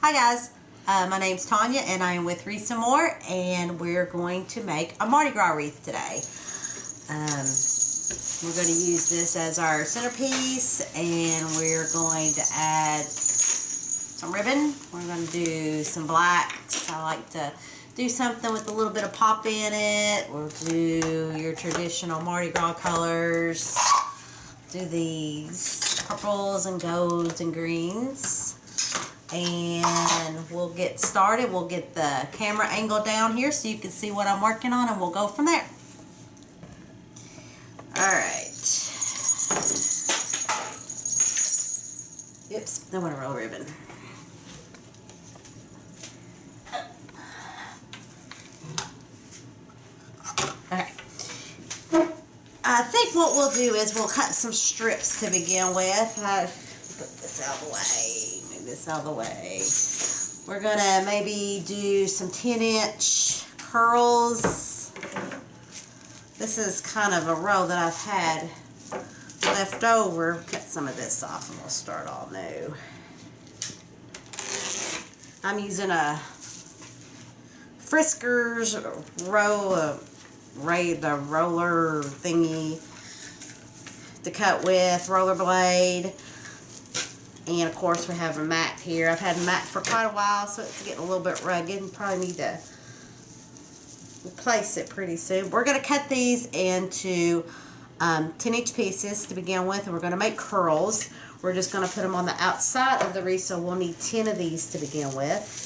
Hi guys, my name's Tanya and I am with Wreath More, and we're going to make a Mardi Gras wreath today. We're going to use this as our centerpiece, and we're going to add some ribbon. We're going to do some blacks. I like to do something with a little bit of pop in it. We'll do your traditional Mardi Gras colors. Do these purples and golds and greens. And we'll get started. We'll get the camera angle down here so you can see what I'm working on, and we'll go from there. Alright. Oops, I want to roll ribbon. Alright. I think what we'll do is we'll cut some strips to begin with. Put this out of the way. Move this out of the way. We're going to maybe do some 10-inch curls. This is kind of a row that I've had left over. Cut some of this off and we'll start all new. I'm using a Frisker's the roller thingy to cut with, roller blade. And of course we have a mat here. I've had a mat for quite a while, so it's getting a little bit rugged and probably need to replace it pretty soon. We're going to cut these into 10-inch pieces to begin with, and we're going to make curls. We're just going to put them on the outside of the wreath, so we'll need 10 of these to begin with.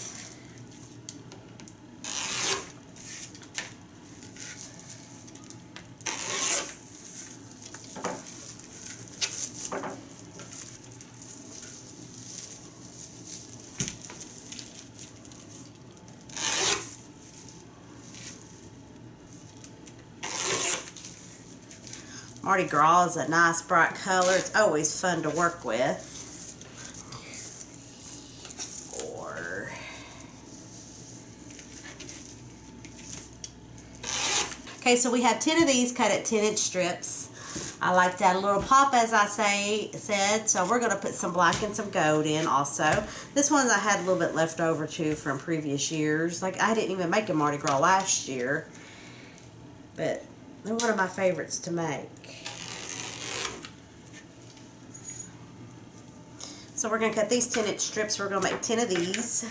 Mardi Gras is a nice bright color. It's always fun to work with. 4. Okay, so we have 10 of these cut at 10-inch strips. I like to add a little pop, as I said, so we're going to put some black and some gold in also. This one I had a little bit left over too from previous years. Like, I didn't even make a Mardi Gras last year, but they're one of my favorites to make. So we're going to cut these 10-inch strips. We're going to make 10 of these.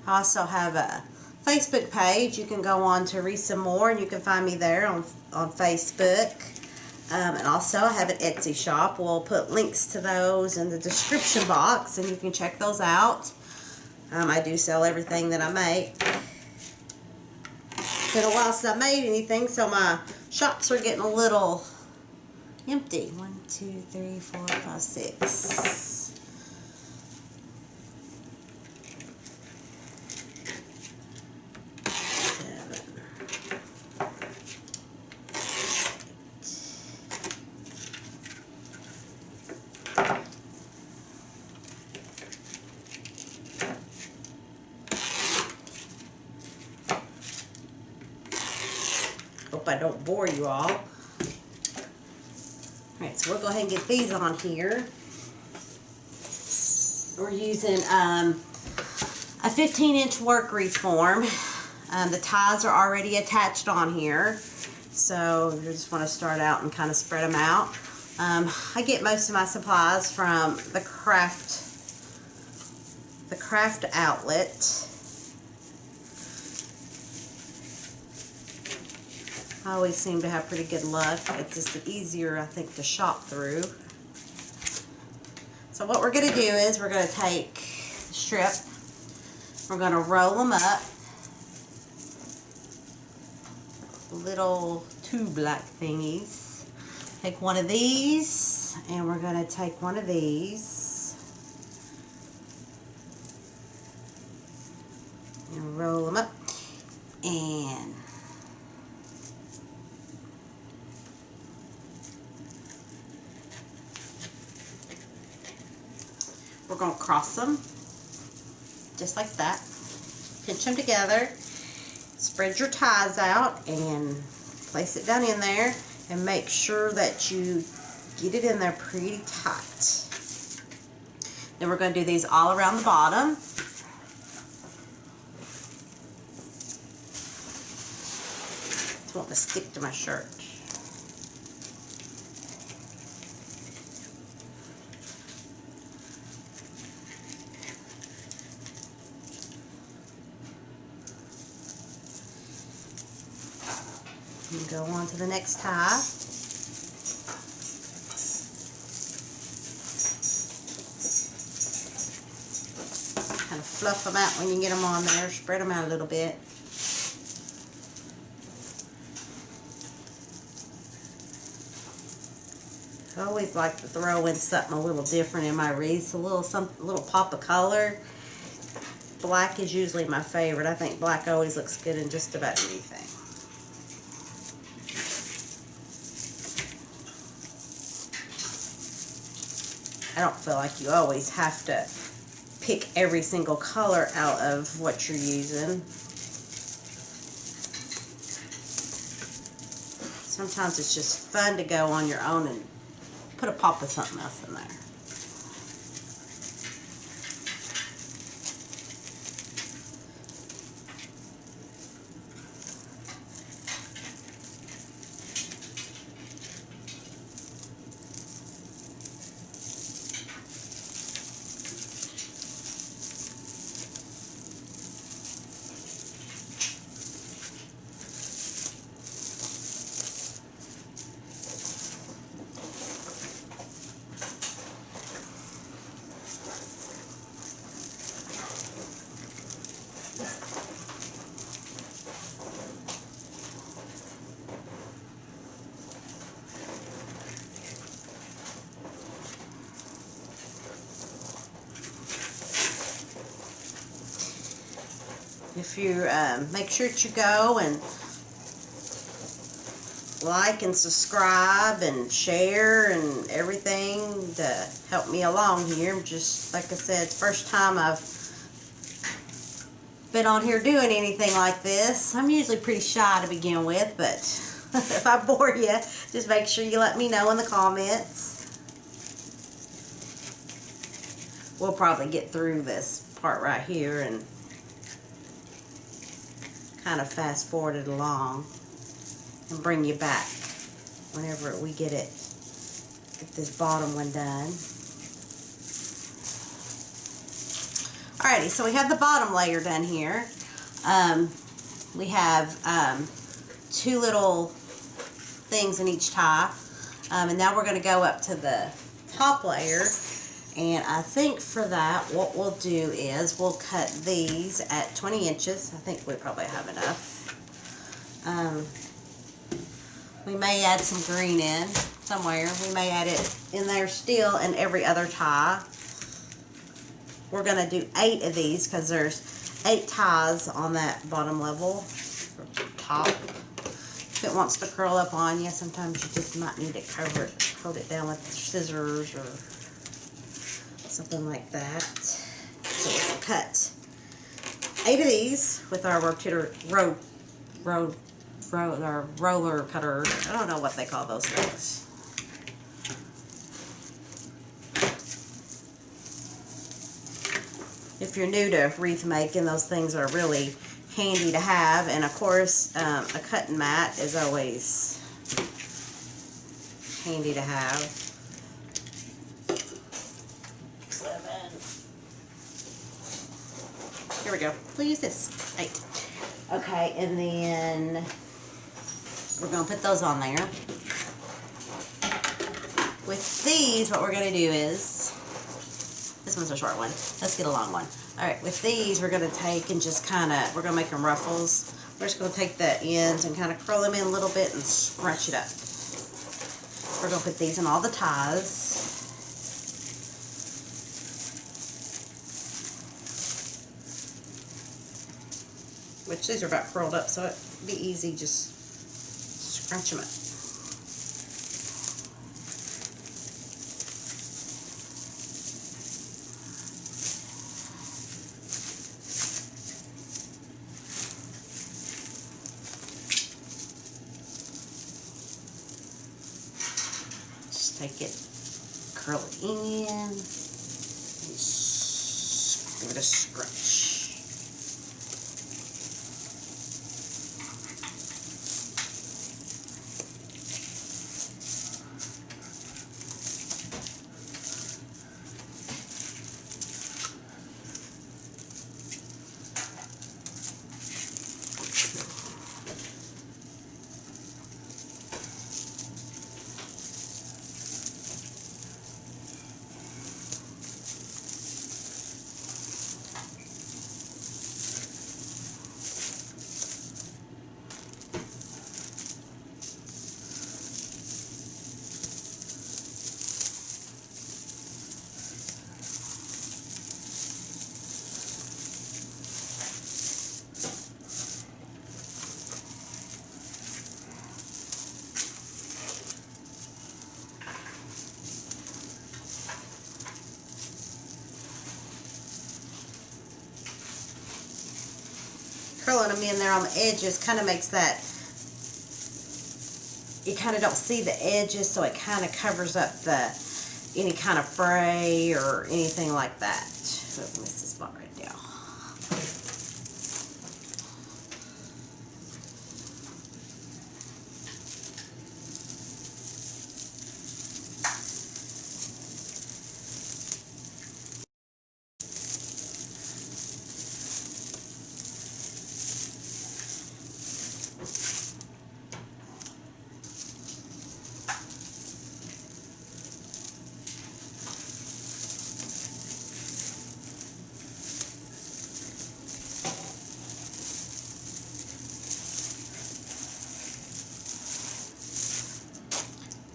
I also have a Facebook page. You can go on to Wreath More, and you can find me there on Facebook. And also I have an Etsy shop. We'll put links to those in the description box, and you can check those out. I do sell everything that I make. It's been a while since I made anything, so my shops are getting a little empty. 1, 2, 3, 4, 5, 6. Hope I don't bore you all. Alright, so we'll go ahead and get these on here. We're using a 15-inch work wreath form. The ties are already attached on here, so you just want to start out and kind of spread them out. I get most of my supplies from the craft outlet. I always seem to have pretty good luck. It's just easier, I think, to shop through. So what we're going to do is we're going to take the strip, we're going to roll them up, little two black thingies. Take one of these, and we're going to take one of these. roll them up, and we're going to cross them just like that. Pinch them together, spread your ties out, and place it down in there, and make sure that you get it in there pretty tight. Then we're going to do these all around the bottom. It's wanting to stick to my shirt. And go on to the next tie. Kind of fluff them out when you get them on there. Spread them out a little bit. I always like to throw in something a little different in my wreaths. A little pop of color. Black is usually my favorite. I think black always looks good in just about anything. I don't feel like you always have to pick every single color out of what you're using. Sometimes it's just fun to go on your own and put a pop of something else in there. If you make sure that you go and like and subscribe and share and everything to help me along here. Just like I said, it's the first time I've been on here doing anything like this. I'm usually pretty shy to begin with, but if I bore you, just make sure you let me know in the comments. We'll probably get through this part right here and kind of fast forward it along and bring you back whenever we get this bottom one done. Alrighty, so we have the bottom layer done here. We have 2 little things in each tie, and now we're going to go up to the top layer. And I think for that, what we'll do is we'll cut these at 20 inches. I think we probably have enough. We may add some green in somewhere. We may add it in there still in every other tie. We're going to do 8 of these because there's 8 ties on that bottom level, or top. If it wants to curl up on you, sometimes you just might need to hold it down with scissors or something like that. So we'll cut 8 of these with our roller cutter. I don't know what they call those things. If you're new to wreath making, those things are really handy to have. And of course, a cutting mat is always handy to have. Here we go. We'll use this. 8. Okay, and then we're going to put those on there. With these, what we're going to do is, this one's a short one. Let's get a long one. Alright, with these, we're going to take and just kind of, we're going to make them ruffles. We're just going to take the ends and kind of curl them in a little bit and scrunch it up. We're going to put these in all the ties. which these are about curled up, so it'd be easy, just scrunch them up. Take it, curl it in, and give it a scrunch. Curling them in there on the edges kind of makes that, you kind of don't see the edges, so it kind of covers up any kind of fray or anything like that. So let me miss this spot right now.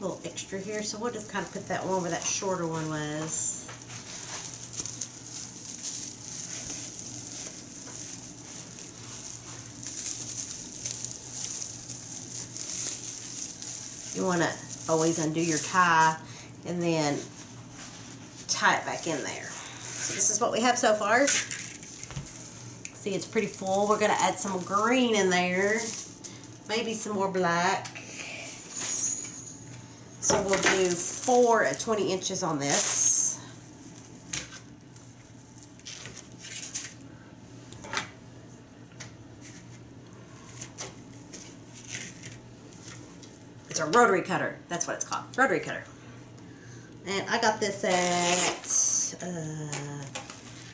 Little extra here, so we'll just kind of put that one where that shorter one was. You want to always undo your tie and then tie it back in there. So this is what we have so far. See, it's pretty full. We're going to add some green in there, maybe some more black. So we'll do 4 at 20 inches on this. It's a rotary cutter. That's what it's called. Rotary cutter. And I got this at,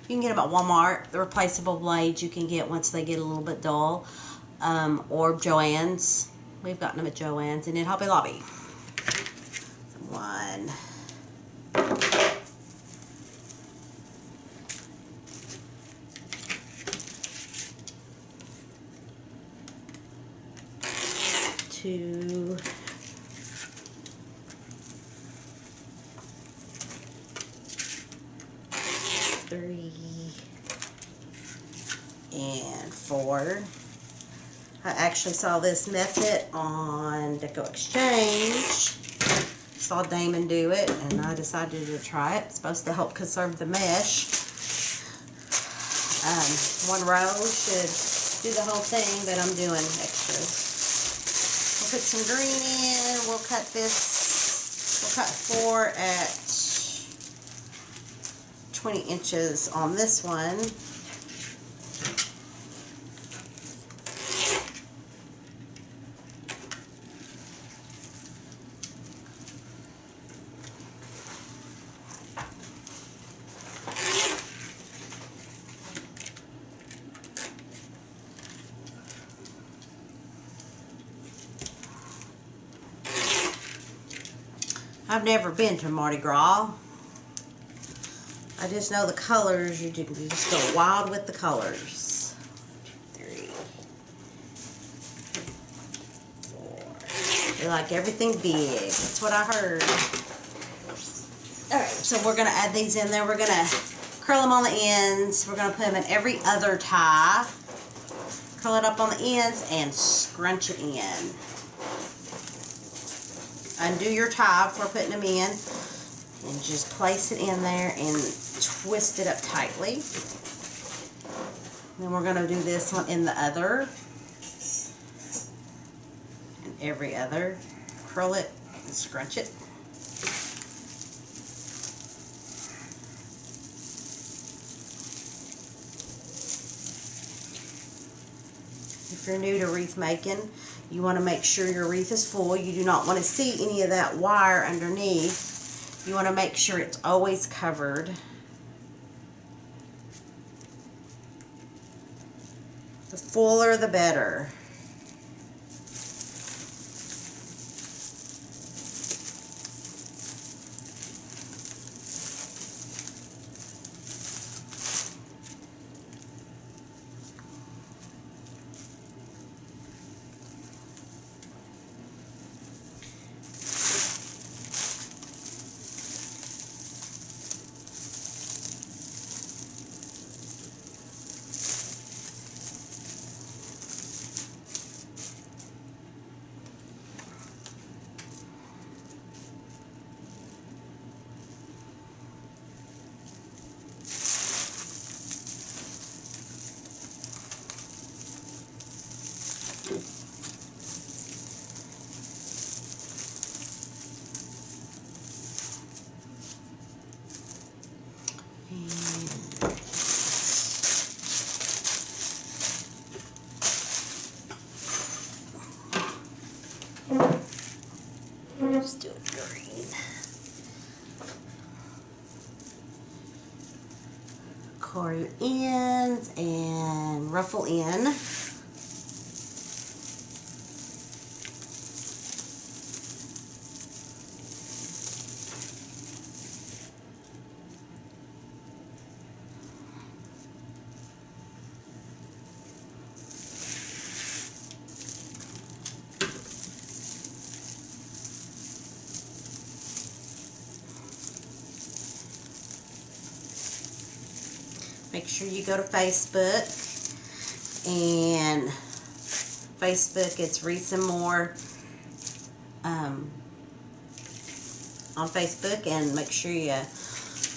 you can get them at Walmart. The replaceable blades you can get once they get a little bit dull. Or Joann's. We've gotten them at Joann's and in Hobby Lobby. 1, 2, 3, and 4. I actually saw this method on Deco Exchange. Saw Damon do it, and I decided to try it. It's supposed to help conserve the mesh. One row should do the whole thing, but I'm doing extras. We'll put some green in. We'll cut this. We'll cut 4 at 20 inches on this one. I've never been to Mardi Gras. I just know the colors, you just go wild with the colors. 3, 4. They like everything big. That's what I heard. Alright, so we're going to add these in there. We're going to curl them on the ends. We're going to put them in every other tie. Curl it up on the ends and scrunch it in. Undo your tie before putting them in and just place it in there and twist it up tightly. Then we're going to do this one in the other and every other. Curl it and scrunch it. If you're new to wreath making, you want to make sure your wreath is full. You do not want to see any of that wire underneath. You want to make sure it's always covered. The fuller, the better. Just do it green. Core your ends and ruffle in. Make sure you go to Facebook, and Facebook, it's Wreaths and More on Facebook, and make sure you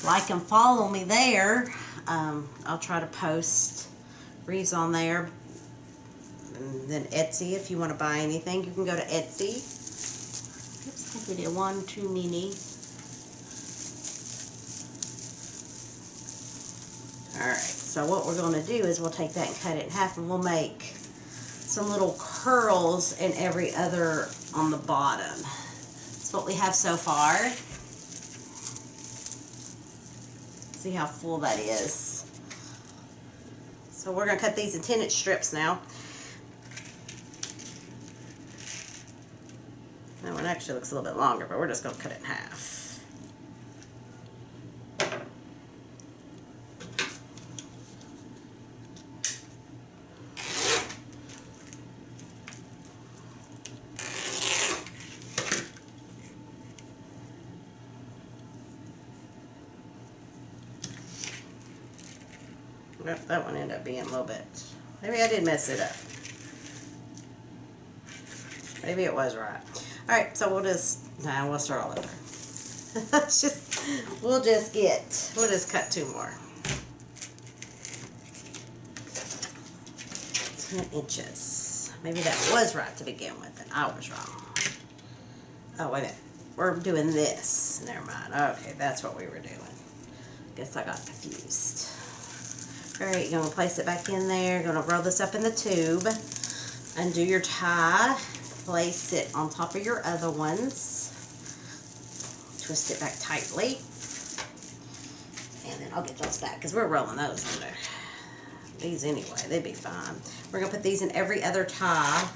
like and follow me there. I'll try to post wreaths on there. And then Etsy, if you want to buy anything, you can go to Etsy. Oops, I think we did one too many. Alright, so what we're going to do is we'll take that and cut it in half, and we'll make some little curls in every other on the bottom. That's what we have so far. See how full that is. So we're going to cut these in 10-inch strips now. That one actually looks a little bit longer, but we're just going to cut it in half. Yep, that one ended up being a little bit. Maybe I did mess it up. Maybe it was right. Alright, so we'll start all over. We'll just cut two more. 10 inches. Maybe that was right to begin with, and I was wrong. Oh, wait a minute. We're doing this. Never mind. Okay, that's what we were doing. Guess I got confused. Alright, you're going to place it back in there. You're going to roll this up in the tube. Undo your tie. Place it on top of your other ones. Twist it back tightly. And then I'll get those back because we're rolling those under. These anyway, they'd be fine. We're going to put these in every other tie.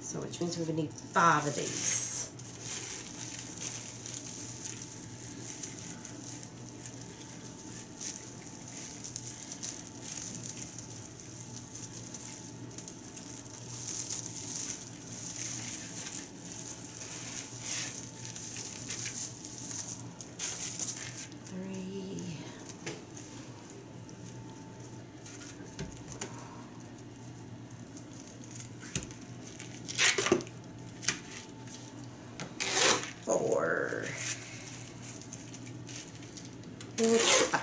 So which means we would need 5 of these. It's 5.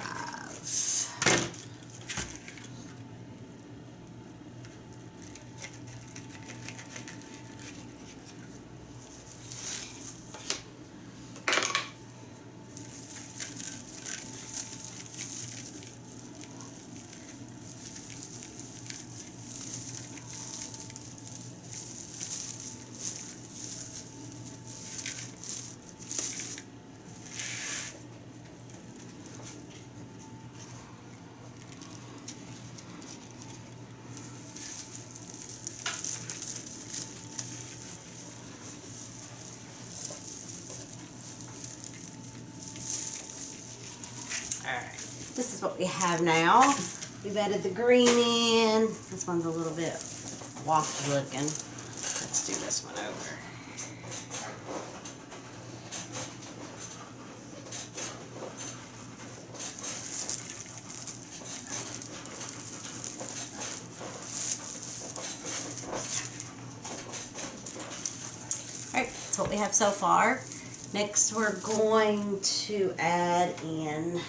Alright, this is what we have now. We've added the green in. This one's a little bit waft looking. Let's do this one over. Alright, that's what we have so far. Next we're going to add in,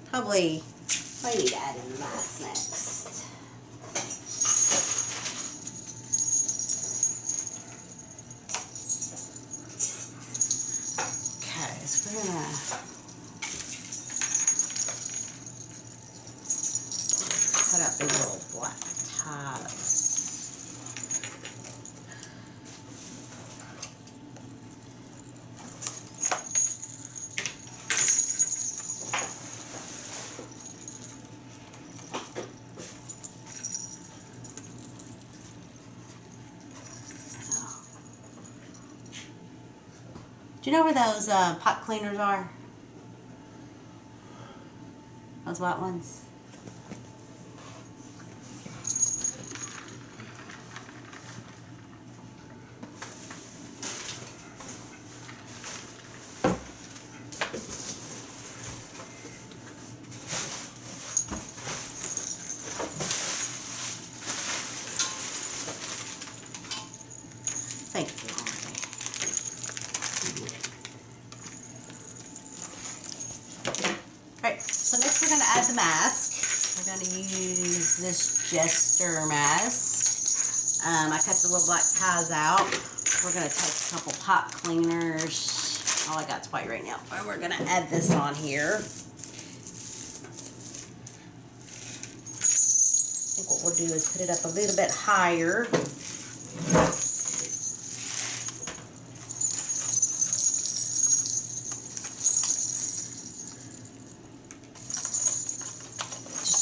probably I need to add in the mask next. Okay, so we're gonna cut out these little black ties. Do you know where those pot cleaners are? Those white ones? Thank you. Alright, so next we're going to add the mask. We're going to use this Jester Mask. I cut the little black ties out. We're going to take a couple pot cleaners. All I got is white right now. And we're going to add this on here. I think what we'll do is put it up a little bit higher.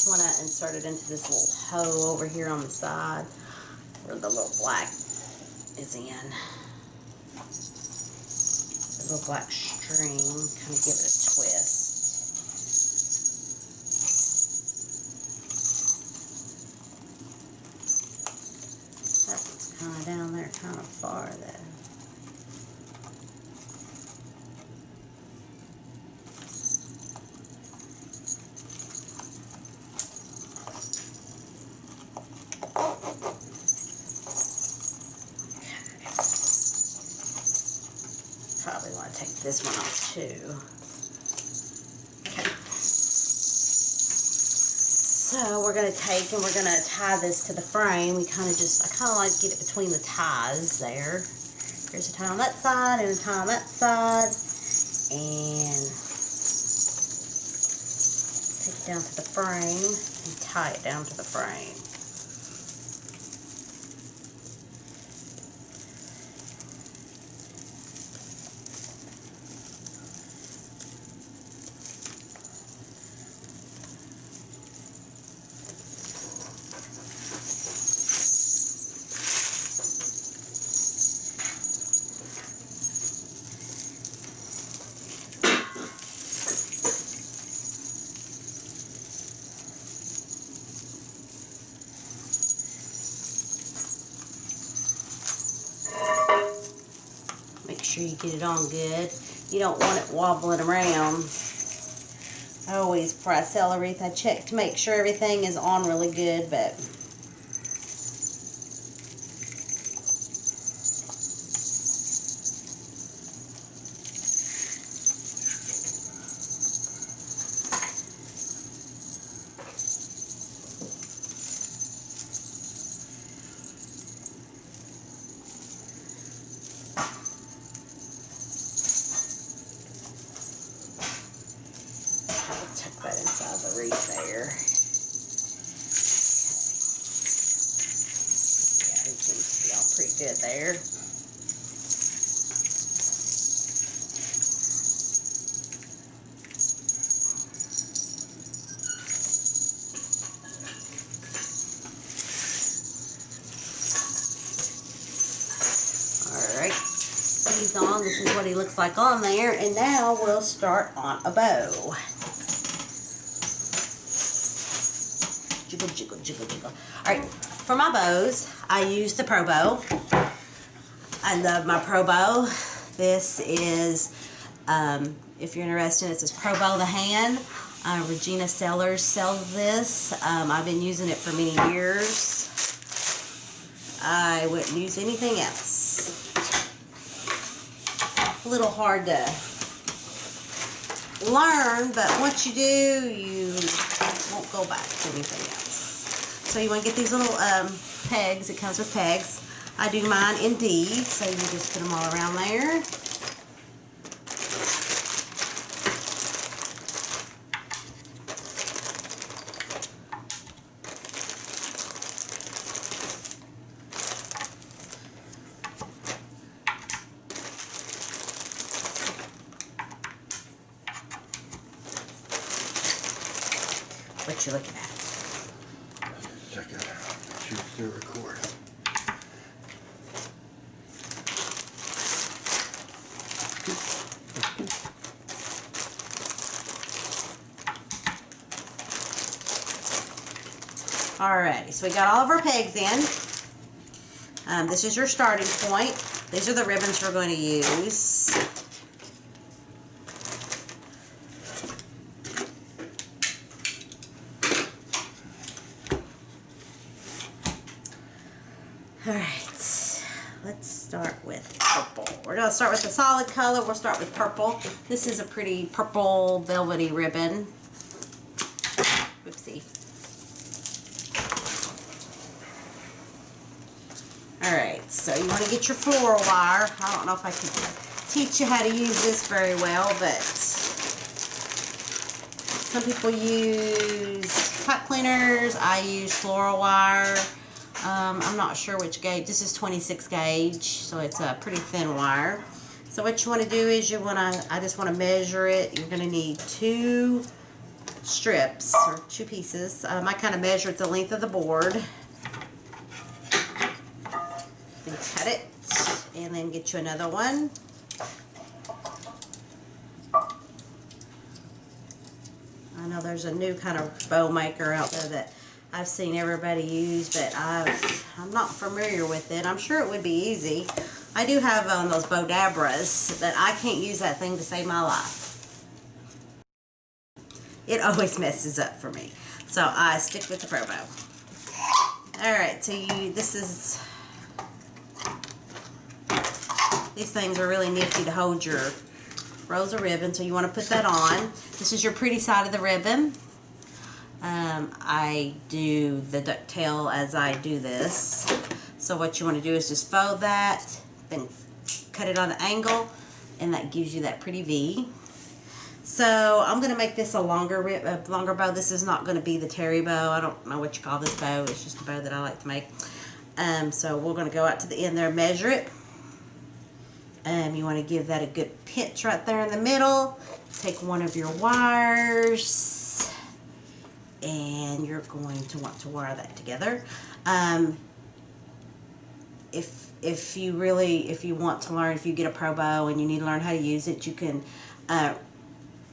Want to insert it into this little hole over here on the side where the little black is in. The little black string, kind of give it a twist. That one's kind of down there, kind of far there. Probably want to take this one off too. Okay. So we're going to take and we're going to tie this to the frame. I kind of like to get it between the ties there. Here's a tie on that side and a tie on that side. And take it down to the frame and tie it down to the frame. Make sure you get it on good. You don't want it wobbling around. I always, before I sell a wreath, I check to make sure everything is on really good, but tuck that inside the wreath there. Yeah, it seems to be all pretty good there. Alright, he's on. This is what he looks like on there. And now we'll start on a bow. Jiggle, jiggle, jiggle, jiggle. Alright, for my bows, I use the Pro Bow. I love my Pro Bow. This is, if you're interested, it says Pro Bow the Hand. Regina Sellers sells this. I've been using it for many years. I wouldn't use anything else. A little hard to learn, but once you do, you won't go back to anything else. So you want to get these little pegs. It comes with pegs. I do mine in D, so you just put them all around there. What you looking at? Second, choose to record. Alrighty, so we got all of our pegs in. This is your starting point. These are the ribbons we're going to use. Alright, let's start with purple. We're going to start with the solid color. We'll start with purple. This is a pretty purple velvety ribbon. Oopsie. Alright, so you want to get your floral wire. I don't know if I can teach you how to use this very well, but some people use pipe cleaners. I use floral wire. I'm not sure which gauge. This is 26 gauge, so it's a pretty thin wire. So what you want to do is I just want to measure it. You're going to need 2 strips or 2 pieces. I kind of measure the length of the board. Then cut it, and then get you another one. I know there's a new kind of bow maker out there that I've seen everybody use, but I'm not familiar with it. I'm sure it would be easy. I do have those Bodabras, but I can't use that thing to save my life. It always messes up for me. So I stick with the Pro Bow. Alright, so these things are really nifty to hold your rolls of ribbon, so you want to put that on. This is your pretty side of the ribbon. I do the ducktail as I do this. So what you want to do is just fold that, then cut it on an angle, and that gives you that pretty V. So I'm going to make this a longer bow. This is not going to be the terry bow. I don't know what you call this bow. It's just a bow that I like to make. So we're going to go out to the end there, measure it. You want to give that a good pinch right there in the middle. Take one of your wires, and you're going to want to wire that together. If you want to learn, if you get a Pro Bow and you need to learn how to use it, you can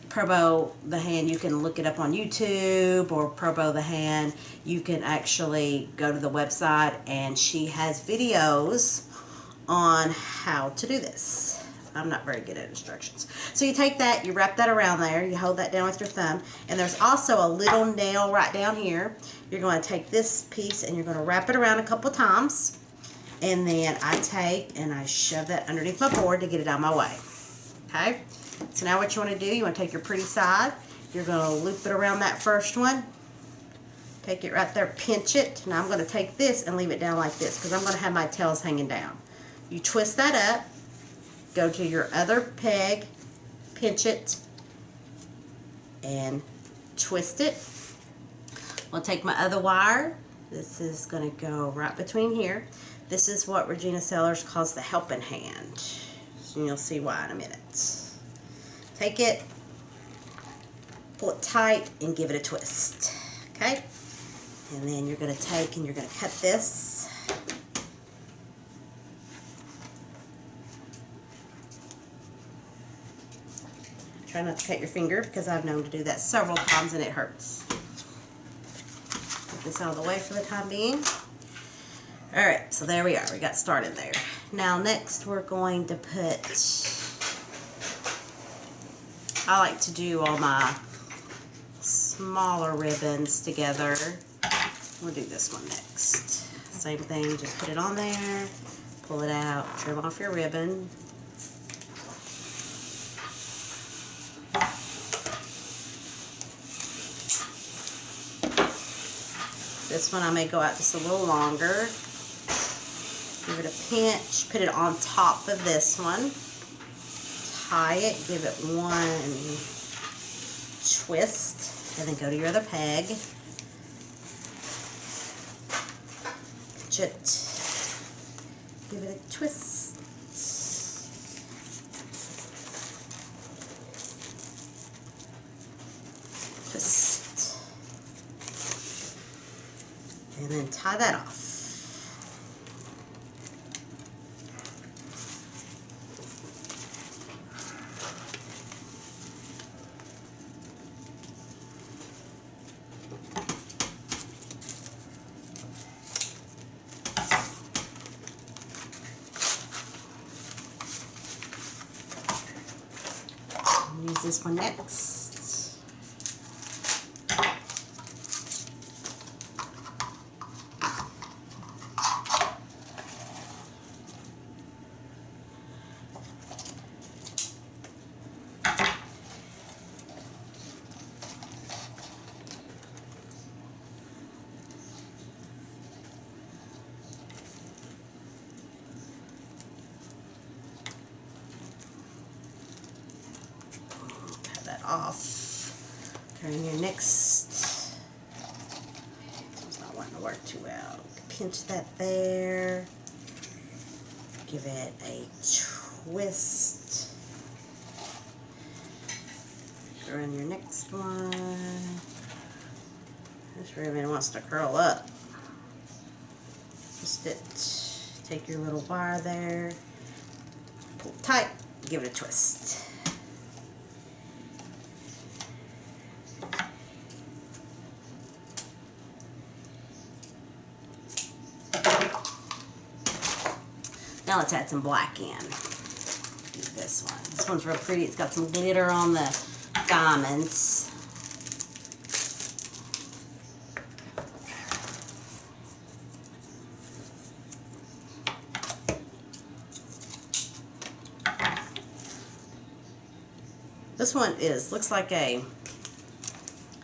Pro Bow the Hand. You can look it up on YouTube, or Pro Bow the Hand. You can actually go to the website, and she has videos on how to do this. I'm not very good at instructions. So you take that, you wrap that around there, you hold that down with your thumb, and there's also a little nail right down here. You're going to take this piece and you're going to wrap it around a couple of times, and then I take and I shove that underneath my board to get it out of my way. Okay? So now what you want to do, you want to take your pretty side, you're going to loop it around that first one, take it right there, pinch it. Now I'm going to take this and leave it down like this, because I'm going to have my tails hanging down. You twist that up, go to your other peg, pinch it, and twist it. I'll take my other wire. This is going to go right between here. This is what Regina Sellers calls the helping hand. And you'll see why in a minute. Take it, pull it tight, and give it a twist. Okay? And then you're going to take and you're going to cut this. Try not to cut your finger because I've known to do that several times and it hurts. Get this out of the way for the time being. Alright, so there we are. We got started there. Now next we're going to put, I like to do all my smaller ribbons together. We'll do this one next. Same thing, just put it on there, pull it out, trim off your ribbon. This one I may go out just a little longer. Give it a pinch, put it on top of this one. Tie it, give it one twist, and then go to your other peg. Pinch it, give it a twist. Twist. And then tie that off. Use this one next. Off. Turn your next. It's not wanting to work too well. Pinch that there. Give it a twist. Run your next one. This ribbon wants to curl up. Twist it. Take your little wire there. Pull tight. Give it a twist. Now let's add some black in. Do this one. This one's real pretty. It's got some glitter on the diamonds. This one looks like a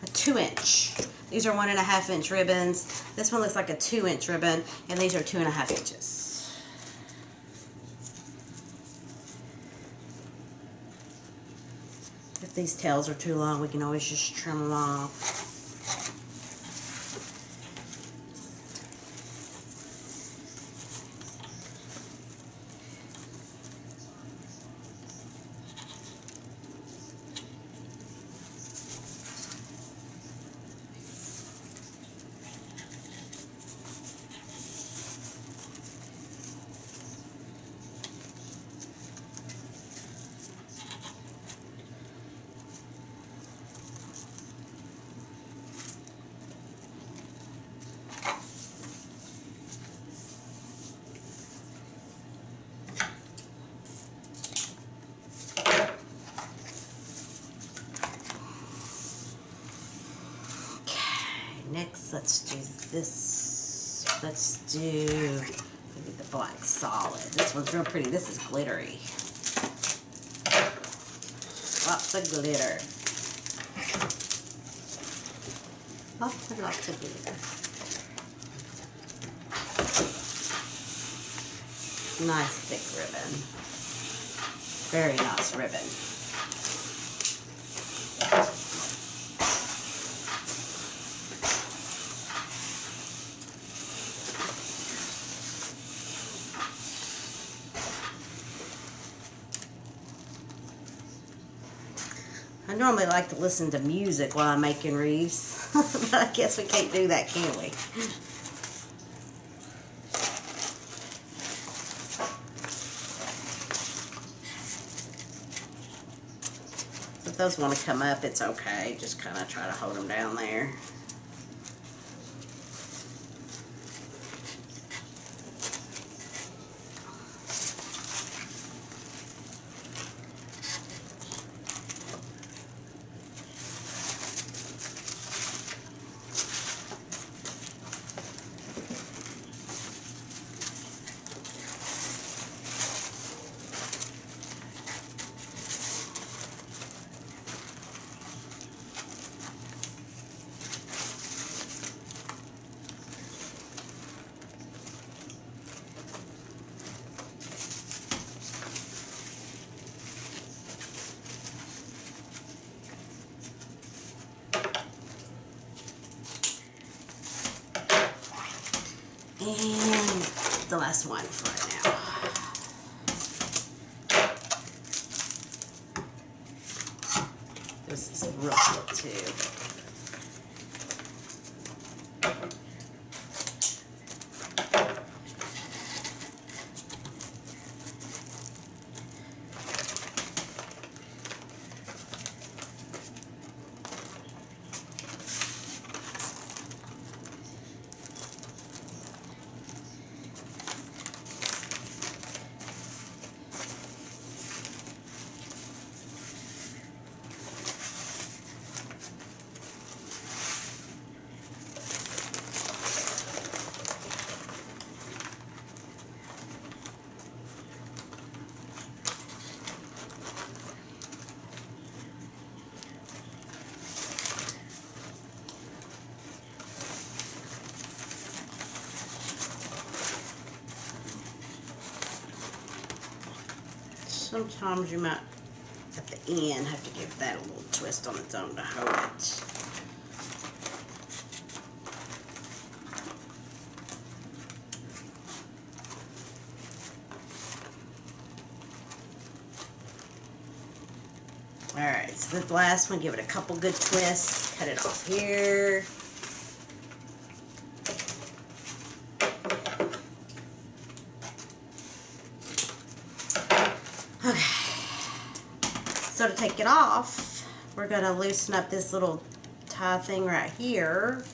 2-inch. These are 1.5-inch ribbons. This one looks like a 2-inch ribbon, and these are 2.5 inches. If these tails are too long, we can always just trim them off. Next, let's do this. Let's do maybe the black solid. This one's real pretty. This is glittery. Lots of glitter. Lots of glitter. Nice thick ribbon. Very nice ribbon. normally like to listen to music while I'm making wreaths, but I guess we can't do that, can we? If those want to come up, it's okay. Just kind of try to hold them down there. And the last one for right now. This is a real cool too. Sometimes you might, at the end, have to give that a little twist on its own to hold it. Alright, so the last one, give it a couple good twists. Cut it off here. So to take it off, we're going to loosen up this little tie thing right here.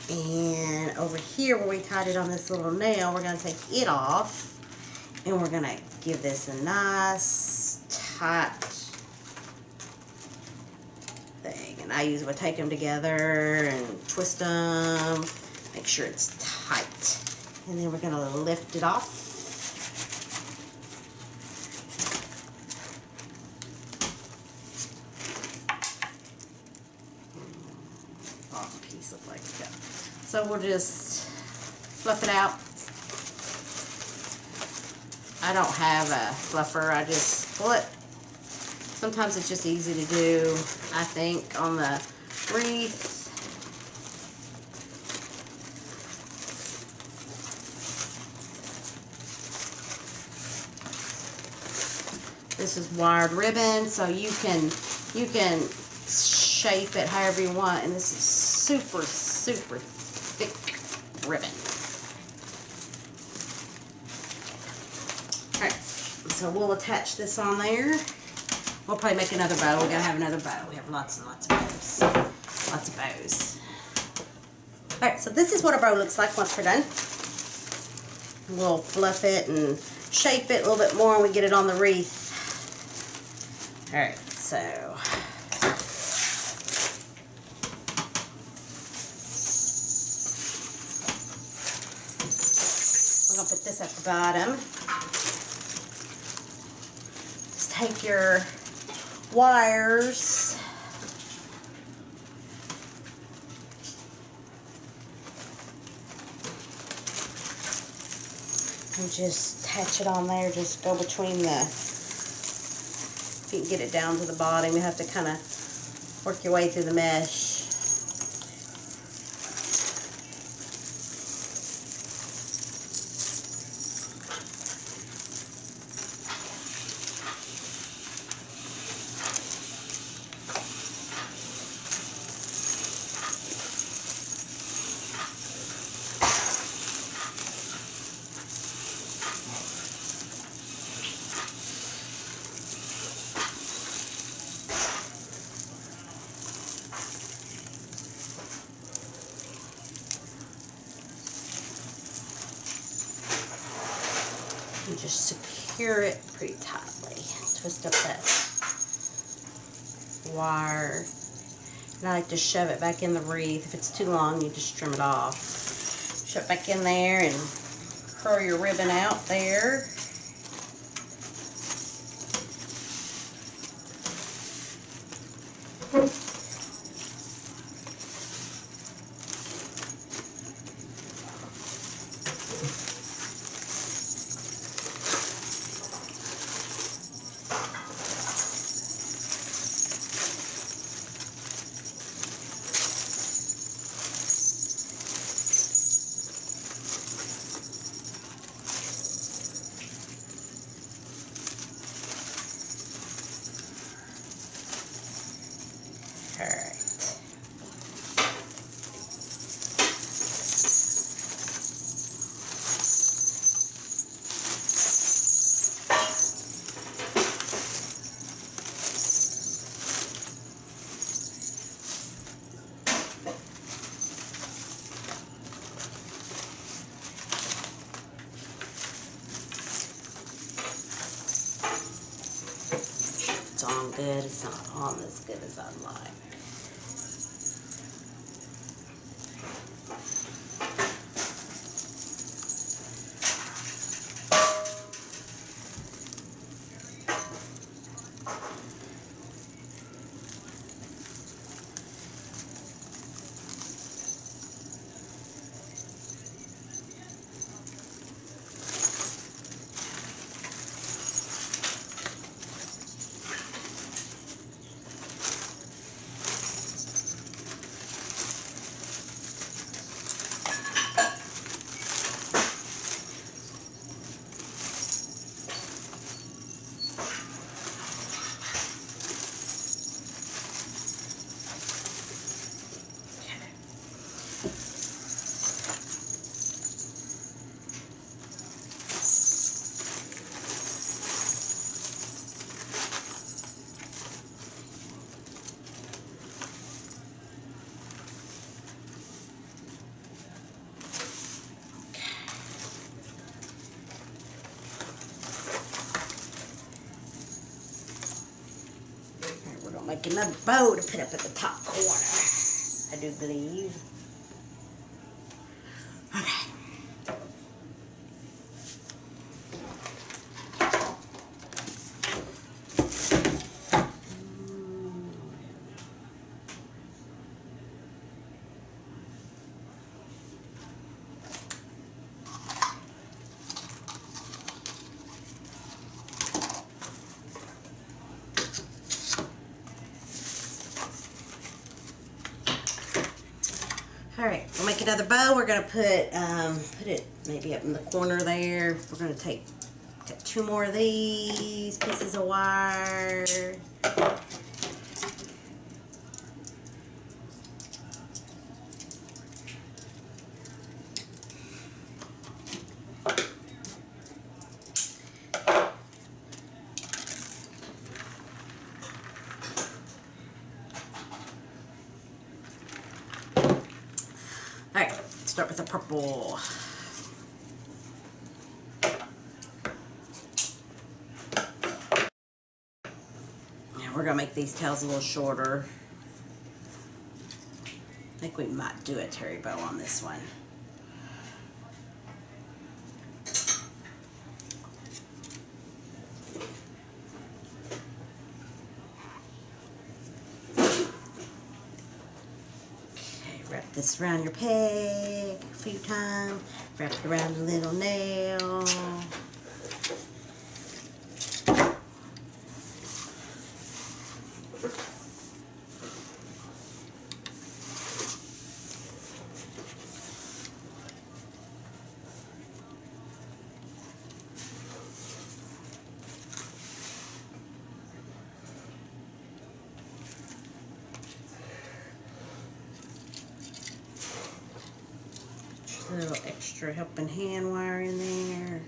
And over here where we tied it on this little nail, we're going to take it off. And we're going to give this a nice tight thing. And I usually take them together and twist them. Make sure it's tight. And then we're going to lift it off. Piece of like that. So we'll just fluff it out. I don't have a fluffer, I just pull it. Sometimes it's just easy to do, I think, on the wreath. This is wired ribbon, so you can shape it however you want, and this is super thick ribbon. Alright, so we'll attach this on there. We'll probably make another bow. We gotta have another bow. We have lots and lots of bows. Lots of bows. Alright, so this is what our bow looks like once we're done. We'll fluff it and shape it a little bit more when we get it on the wreath. Alright, so we're going to put this at the bottom. Just take your wires and just attach it on there. Just go between the, if you can get it down to the bottom, you have to kind of work your way through the mesh. just secure it pretty tightly. Twist up that wire. And I like to shove it back in the wreath. If it's too long, you just trim it off. Shove it back in there and curl your ribbon out there. Alright. It's on good, it's not on as good as I'd like. Make another bow to put up at the top corner, I do believe. Okay. Alright, we'll make another bow. We're going to put it maybe up in the corner there. We're going to take 2 more of these pieces of wire. Alright, start with the purple. Now we're going to make these tails a little shorter. I think we might do a terry bow on this one. Wrap this around your peg a few times. Wrap it around the little nail. A little extra helping hand wire in there.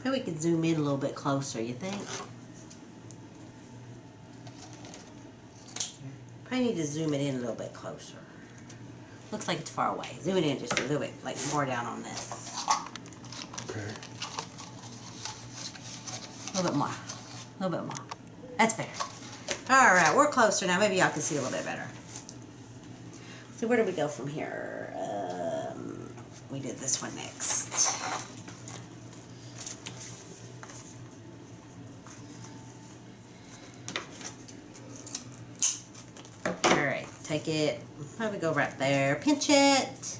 Maybe we could zoom in a little bit closer, you think? Probably need to zoom it in a little bit closer. Looks like it's far away. Zoom it in just a little bit, like more down on this. Okay. A little bit more. A little bit more. That's better. Alright, we're closer now. Maybe y'all can see a little bit better. So where do we go from here? We did this one next. Alright, take it. Probably go right there. Pinch it.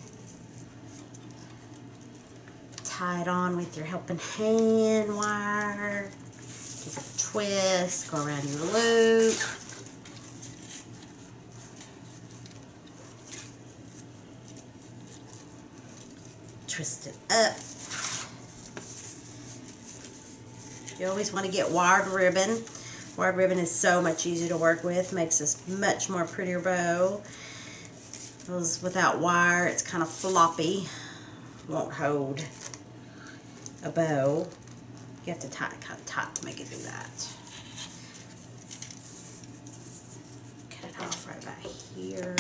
Tie it on with your helping hand wire. Give it a twist. Go around your loop. Twist it up. You always want to get wired ribbon. Wired ribbon is so much easier to work with. Makes this much more prettier bow. Those without wire, it's kind of floppy. Won't hold a bow. You have to tie it kind of tight to make it do that. Cut it off right about here.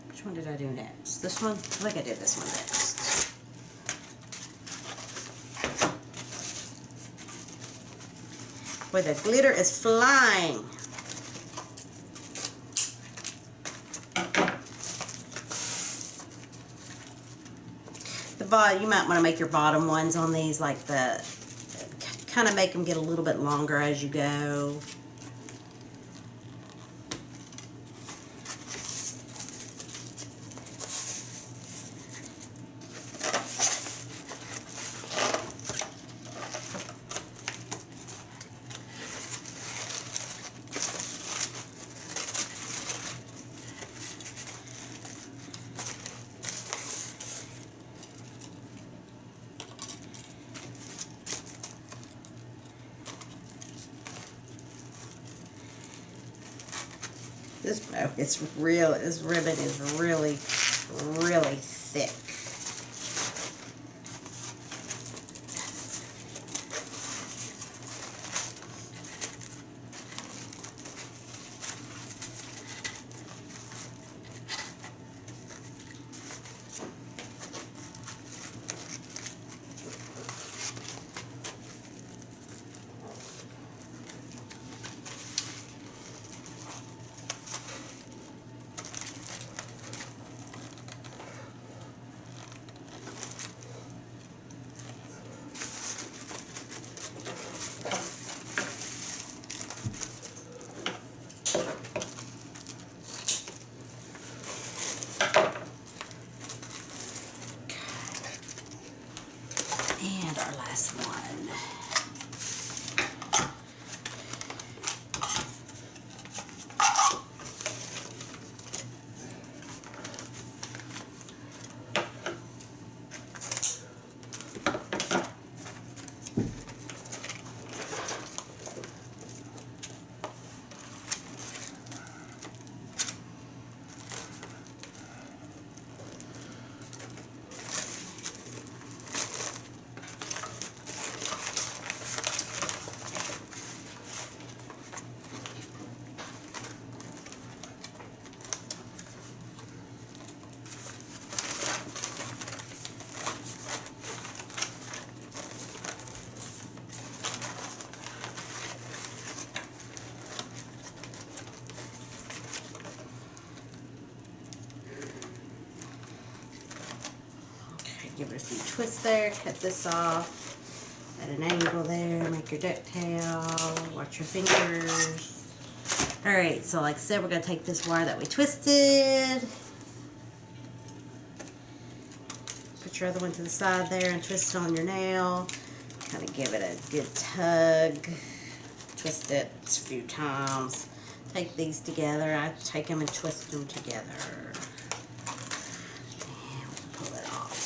Which one did I do next? This one? I think I did this one next. Boy, the glitter is flying. You might want to make your bottom ones on these like kind of make them get a little bit longer as you go. This ribbon is really, really thick. Give it a few twists there, cut this off at an angle there, make your ducktail, watch your fingers. Alright, so like I said, we're going to take this wire that we twisted, put your other one to the side there and twist it on your nail. Kind of give it a good tug, twist it a few times. Take these together, I take them and twist them together. And we'll pull it off.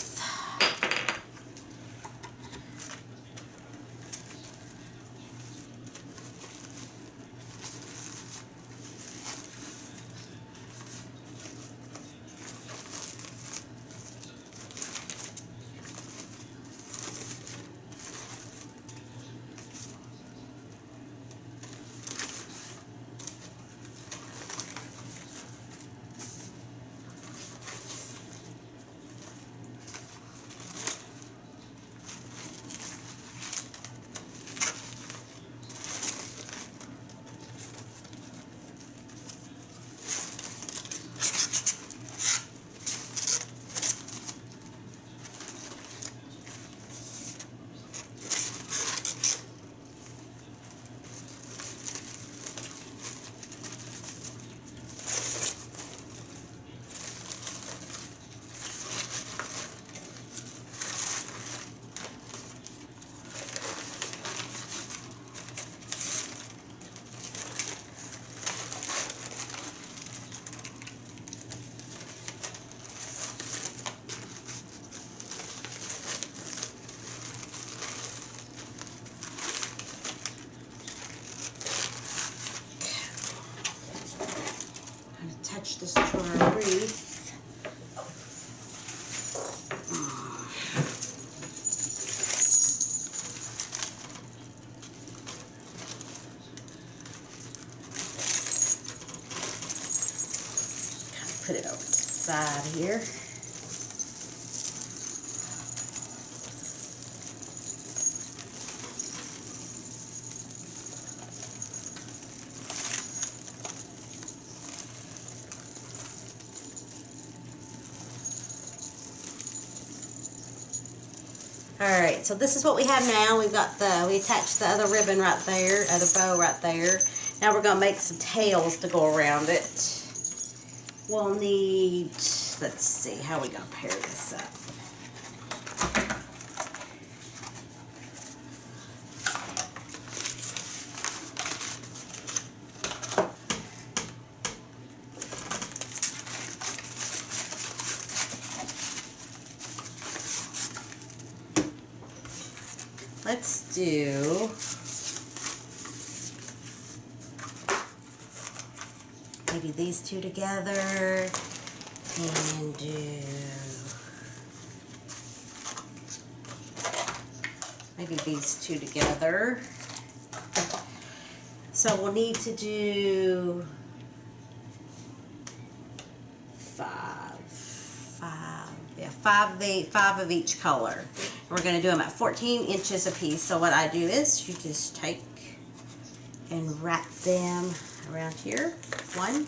Attach this to our wreath. Put it over to the side here. Alright, so this is what we have now. We attached the other ribbon right there, other bow right there. Now we're going to make some tails to go around it. We'll need, let's see, how are we going to pair this up? Let's do maybe these two together and do maybe these two together. So we'll need to do five of each color. We're going to do them at 14 inches a piece. So what I do is you just take and wrap them around here. 1,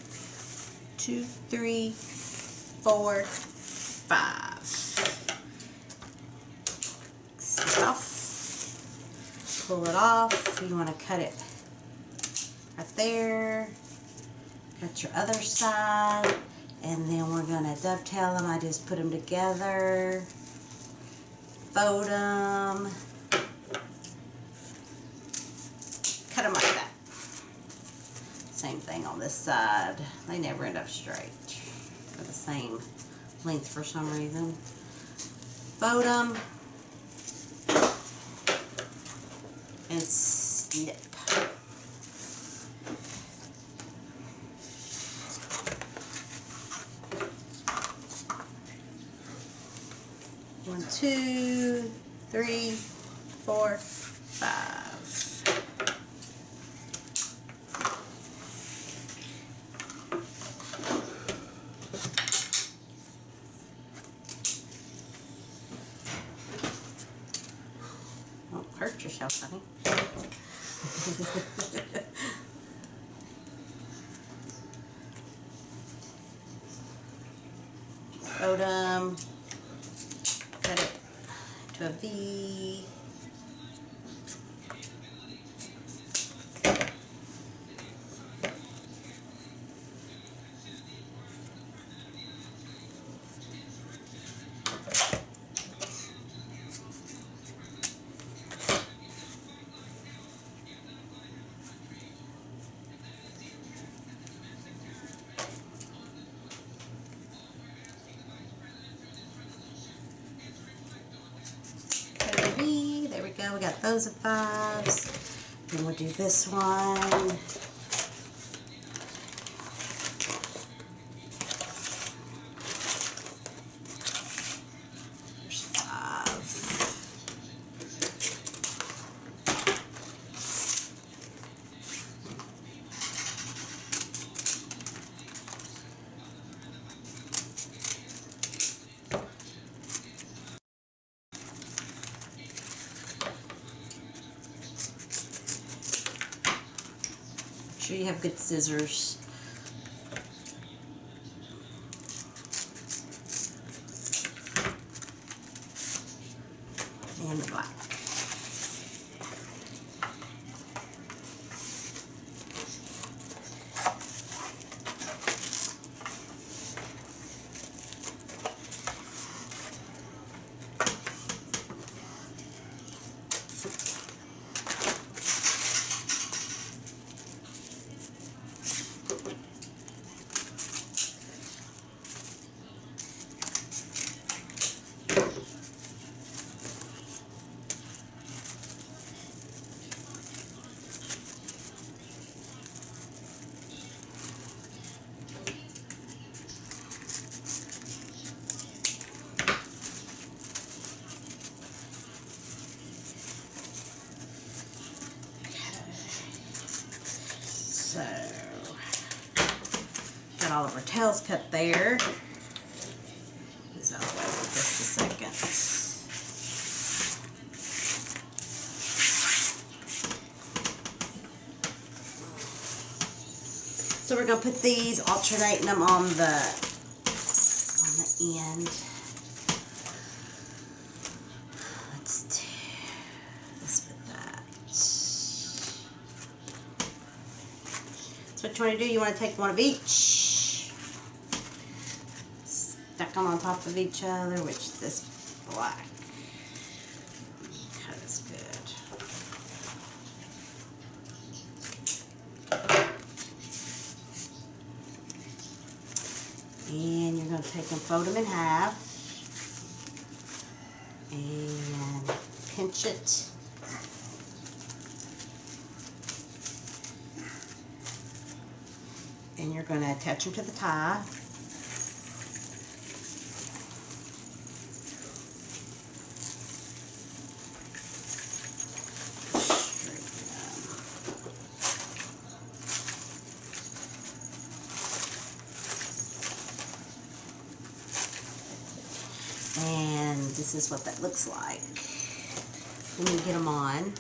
2, 3, 4, 5. Snip off. Pull it off. You want to cut it right there. Cut your other side. And then we're going to dovetail them. I just put them together. Fold them. Cut them like that. Same thing on this side. They never end up straight. They're the same length for some reason. Fold them. And snip. One, 2, 3, 4, 5. Don't hurt yourself, honey. Fold them. Cut it Movavi. There we go. We got those at 5s. Then we'll do this one. There's 5. Make sure you have good scissors. And the black. So, got all of our tails cut there. This out of the way for just a second. So we're gonna put these, alternating them on the end. Let's do this with that. So what you want to do, you want to take one of each, stack them on top of each other, which this black cut is good. And you're going to take and fold them in half and pinch it. And you're going to attach them to the tie. And this is what that looks like when you get them on.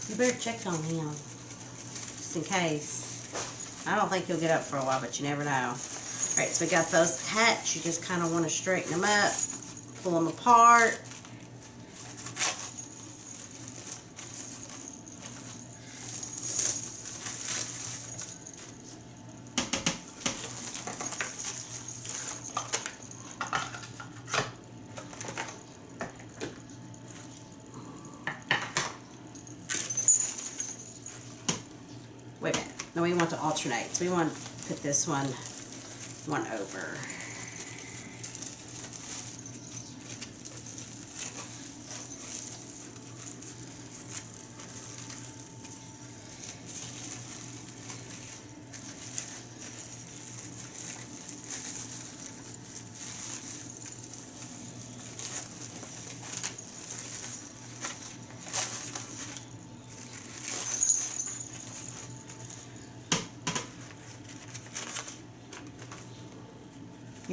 You better check on him, just in case. I don't think he'll get up for a while, but you never know. Alright, so we got those attached. You just kind of want to straighten them up, pull them apart. Wait a minute. No, we want to alternate. So we want to put this one over.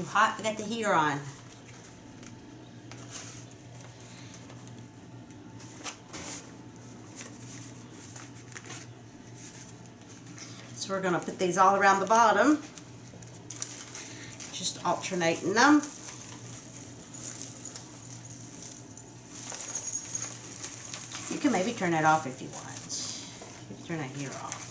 Too hot, I got the heater on. So we're going to put these all around the bottom. Just alternating them. You can maybe turn that off if you want. You can turn that heater off.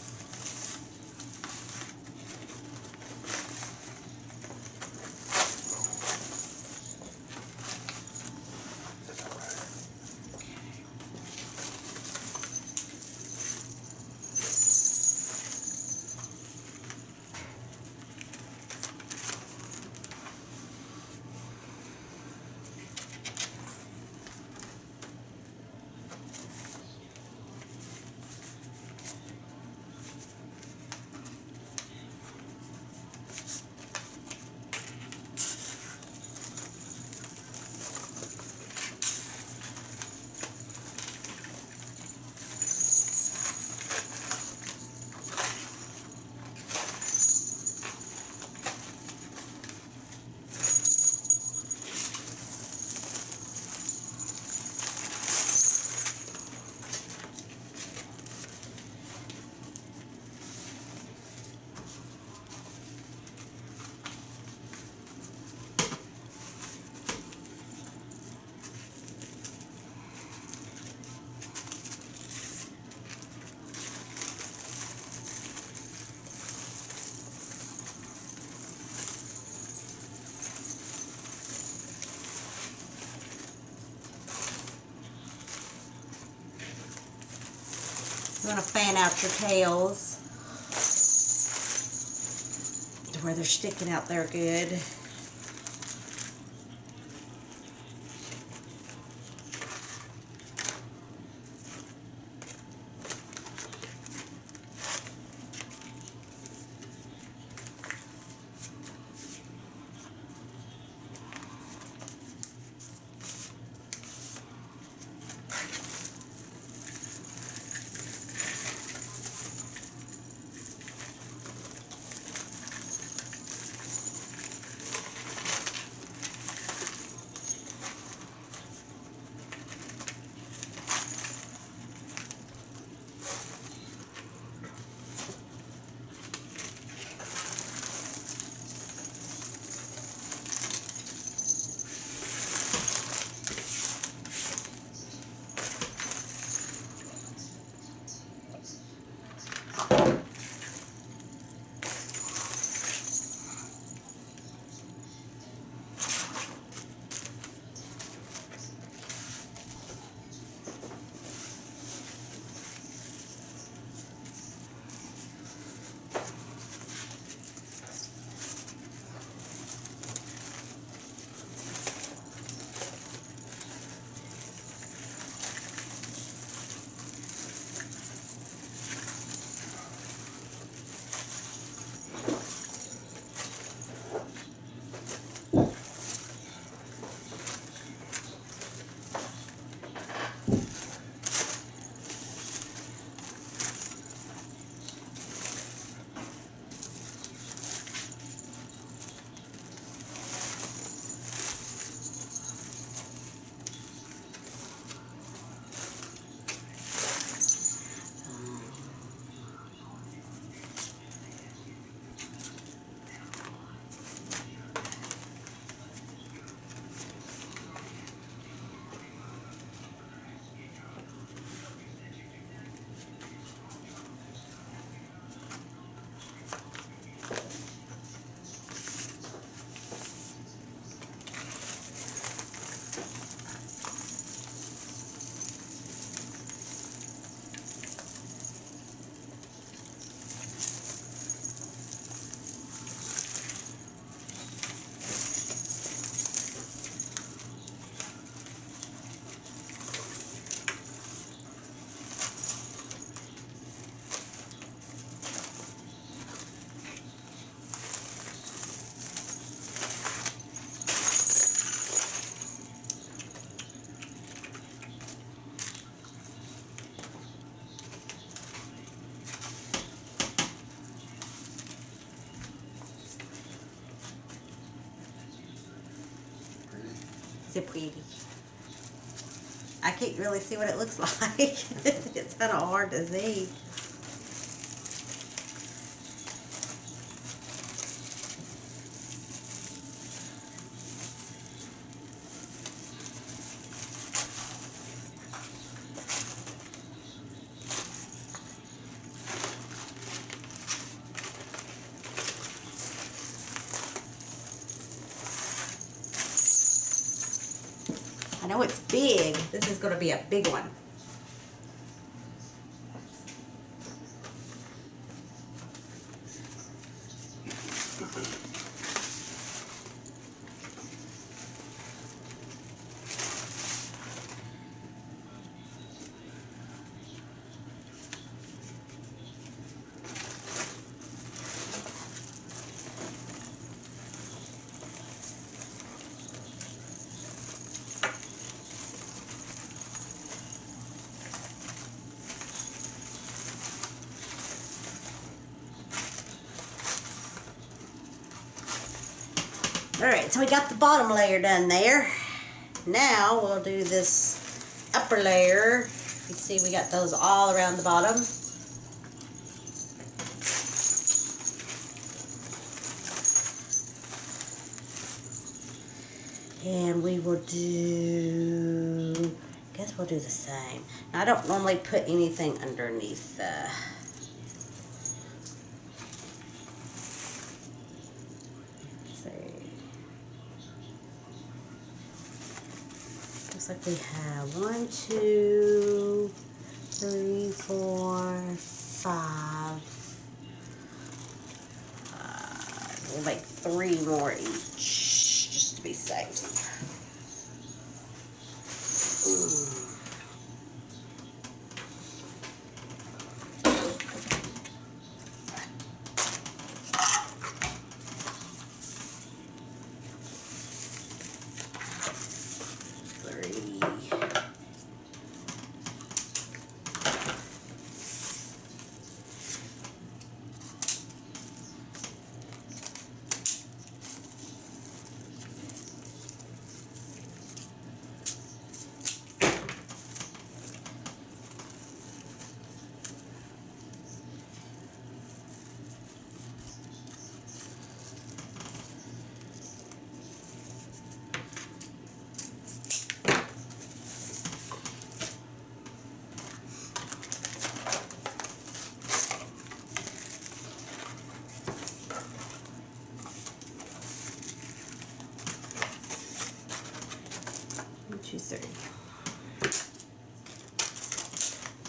You want to fan out your tails to where they're sticking out there good. it pretty? I can't really see what it looks like. It's kind of hard to see. I know it's big. This is going to be a big one. Alright, so we got the bottom layer done there. Now we'll do this upper layer. You see we got those all around the bottom. And we will do, I guess we'll do the same. Now I don't normally put anything underneath looks like we have 1, 2, 3, 4, 5. We'll make 3 more each, just to be safe.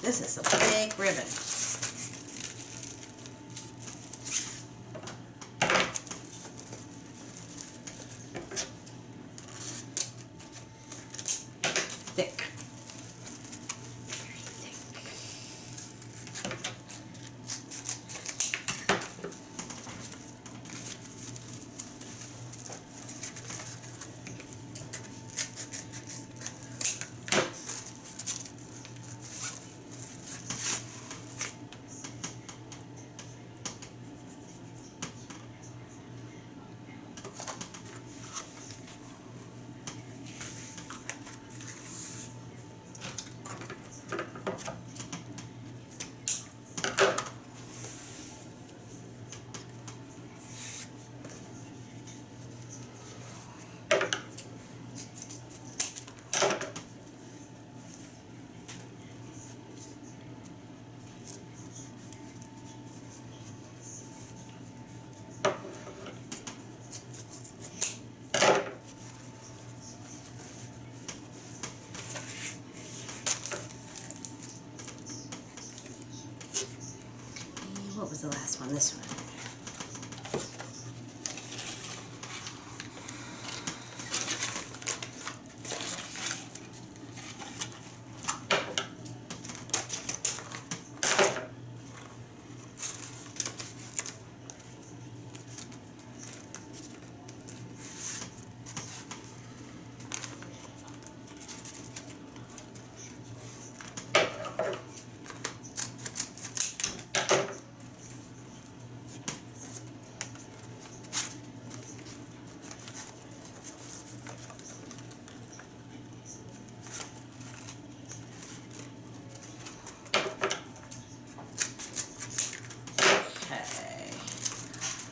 This is a big ribbon. Thick. What was the last one? This one.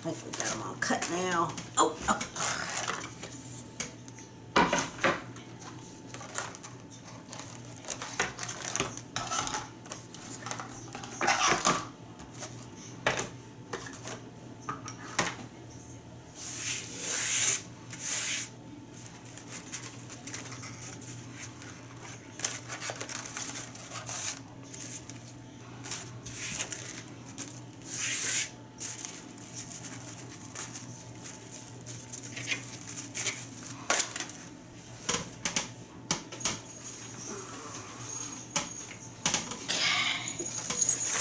I think we got them all cut now. Oh, oh.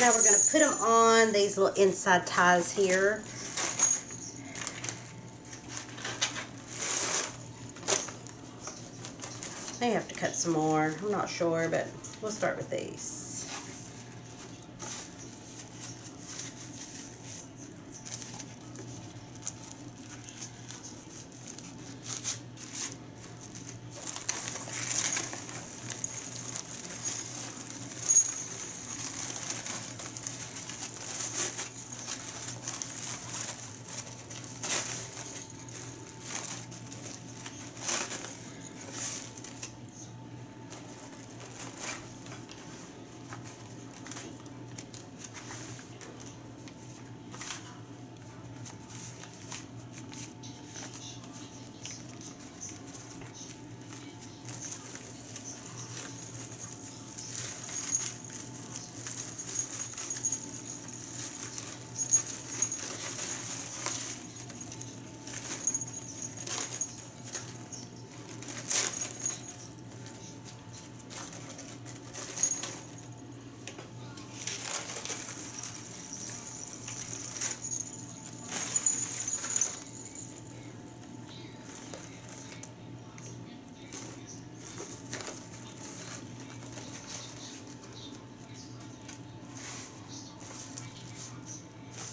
Now we're going to put them on these little inside ties here. May have to cut some more. I'm not sure, but we'll start with these.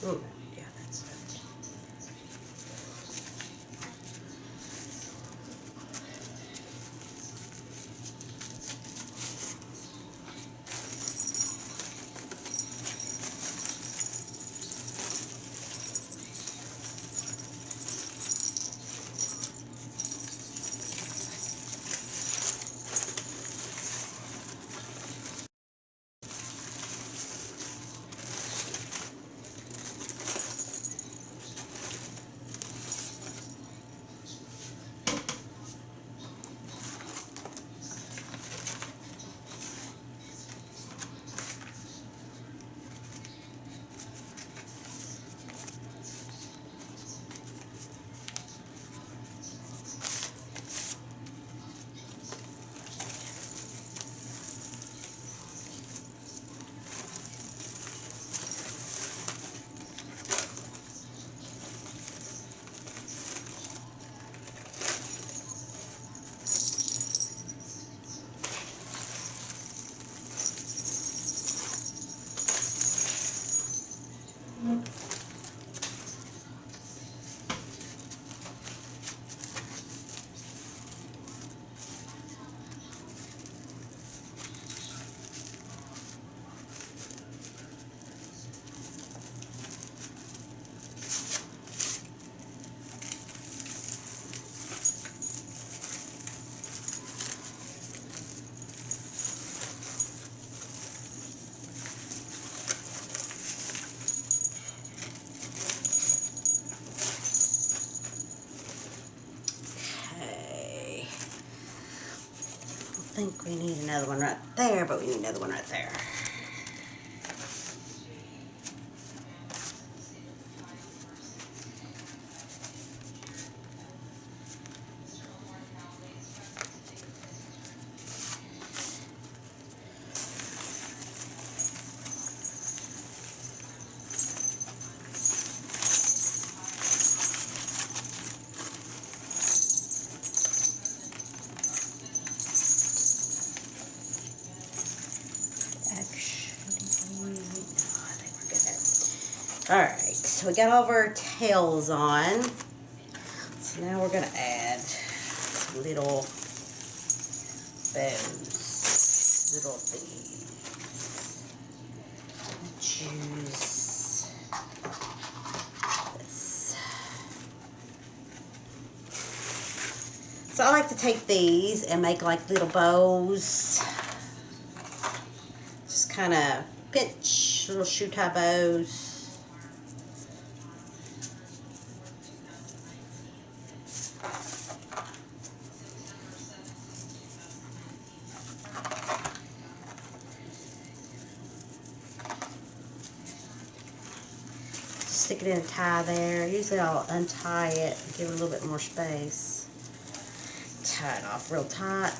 Ooh, yeah, that's it. I think we need another one right there, but we need another one right there. Alright, so we got all of our tails on. So now we're going to add some little bows, little beads. Choose this. I like to take these and make like little bows. Just kind of pinch little shoe tie bows. Stick it in a tie there. Usually I'll untie it and give it a little bit more space. Tie it off real tight.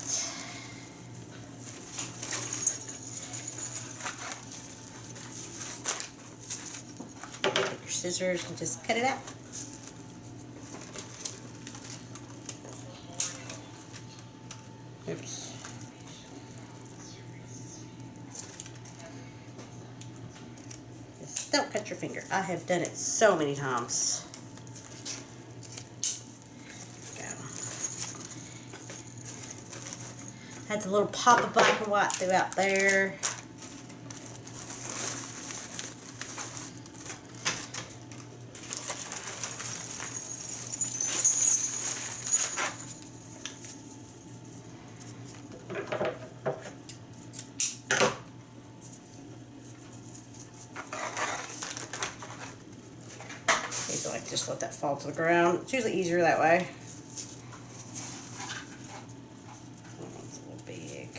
Take your scissors and just cut it out. Oops. Don't cut your finger. I have done it so many times. Go. That's a little pop of black and white throughout there. Like just let that fall to the ground. It's usually easier that way. Oh, it's a little big.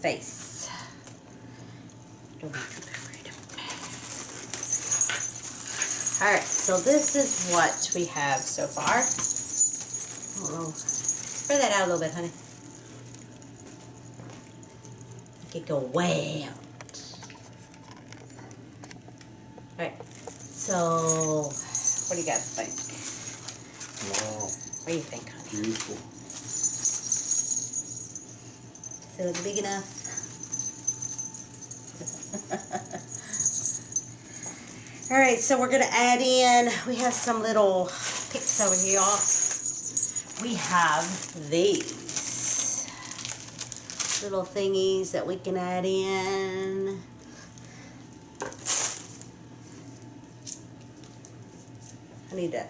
Face. Don't be too worried. Alright, so this is what we have so far. Oh, spread that out a little bit, honey. Make it go way out. Alright, So, what do you guys think? Wow. What do you think, honey? Beautiful. So it's big enough? Alright, so we're going to add in, we have some little picks over here. We have these little thingies that we can add in. I need to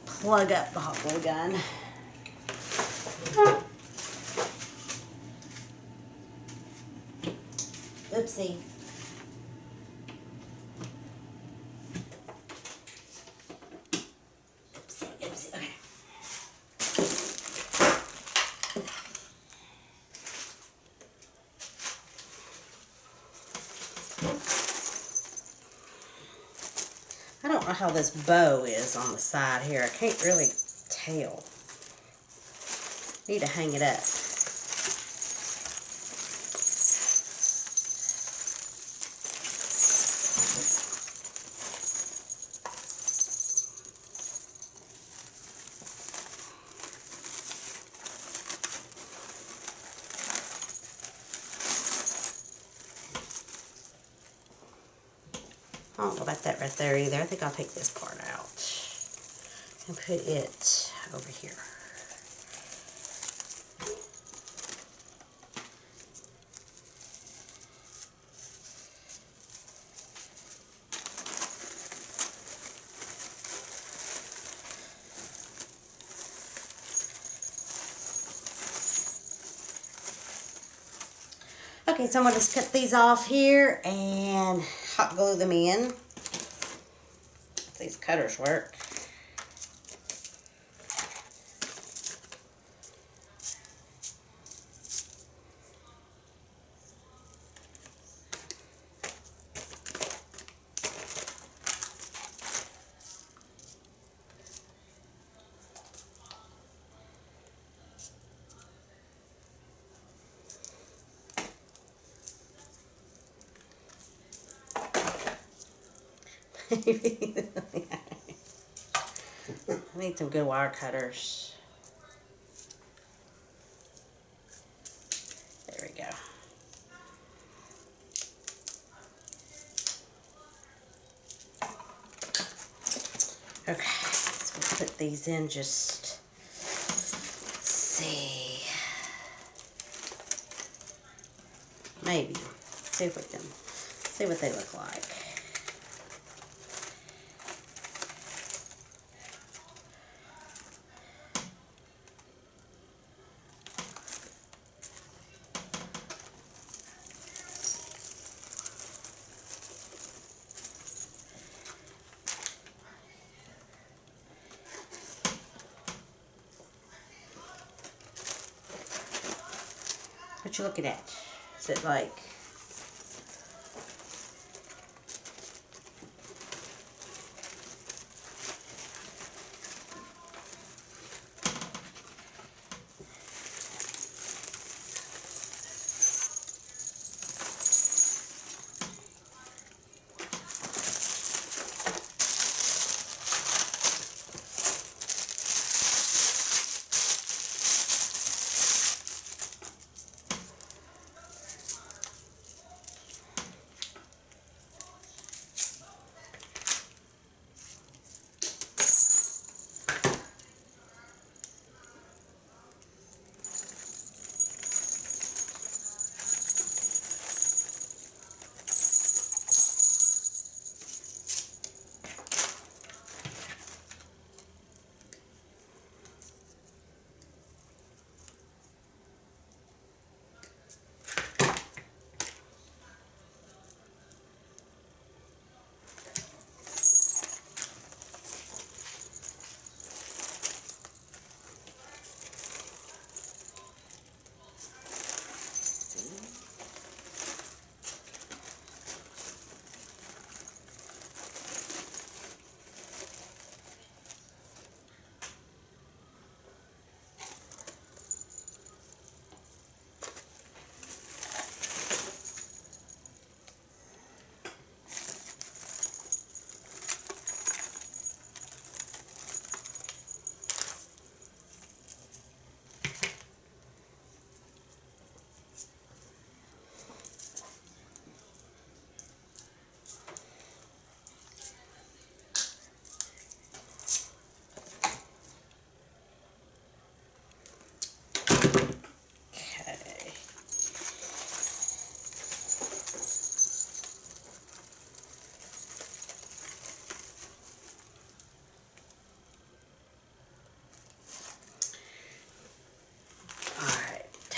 plug up the hot glue gun. Oopsie. Oopsie, okay. I don't know how this bow is on the side here. I can't really tell. Need to hang it up. I don't know about that right there either. I think I'll take this part out and put it over here. Okay, so I'm going to just cut these off here and hot glue them in. If these cutters work. I need some good wire cutters. There we go. Okay, so we'll put these in just, let's see. Maybe. See if we can see what they look like. What you looking at? Is it like...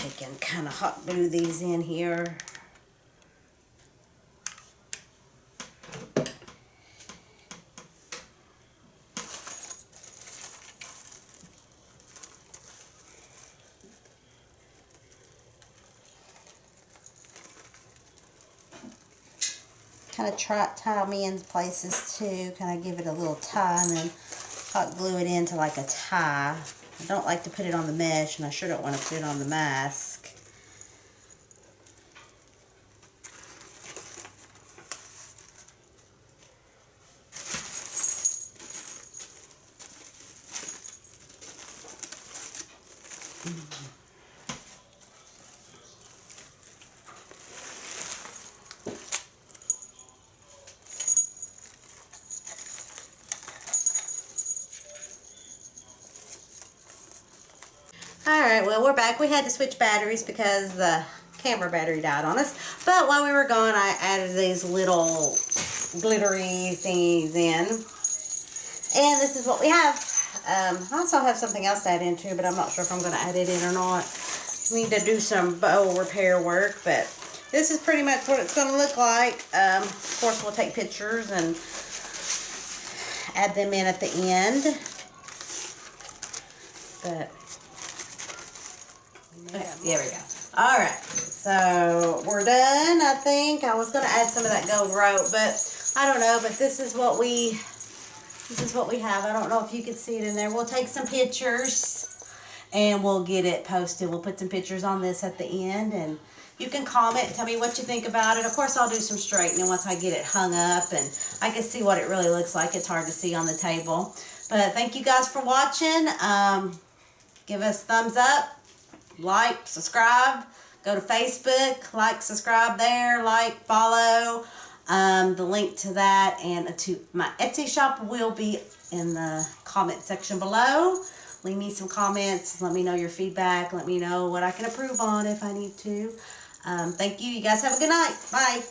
Take and kind of hot glue these in here. Kind of tie them in places too, kind of give it a little tie, and then hot glue it into like a tie. I don't like to put it on the mesh, and I sure don't want to put it on the mask. Alright, well, we're back. We had to switch batteries because the camera battery died on us. But while we were gone, I added these little glittery thingies in. And this is what we have. I also have something else to add into, but I'm not sure if I'm going to add it in or not. We need to do some bow repair work, but this is pretty much what it's going to look like. Of course, we'll take pictures and add them in at the end. But there we go. All right, so we're done. I think I was going to add some of that gold rope, but I don't know. But this is what we have. I don't know if you can see it in there. We'll take some pictures and we'll get it posted. We'll put some pictures on this at the end, and you can comment and tell me what you think about it. Of course, I'll do some straightening once I get it hung up and I can see what it really looks like. It's hard to see on the table. But thank you guys for watching. Give us thumbs up, like, subscribe. Go to Facebook, like, subscribe there, like, follow. The link to that and to my Etsy shop will be in the comment section below. Leave me some comments. Let me know your feedback. Let me know what I can improve on if I need to. Thank you. You guys have a good night. Bye.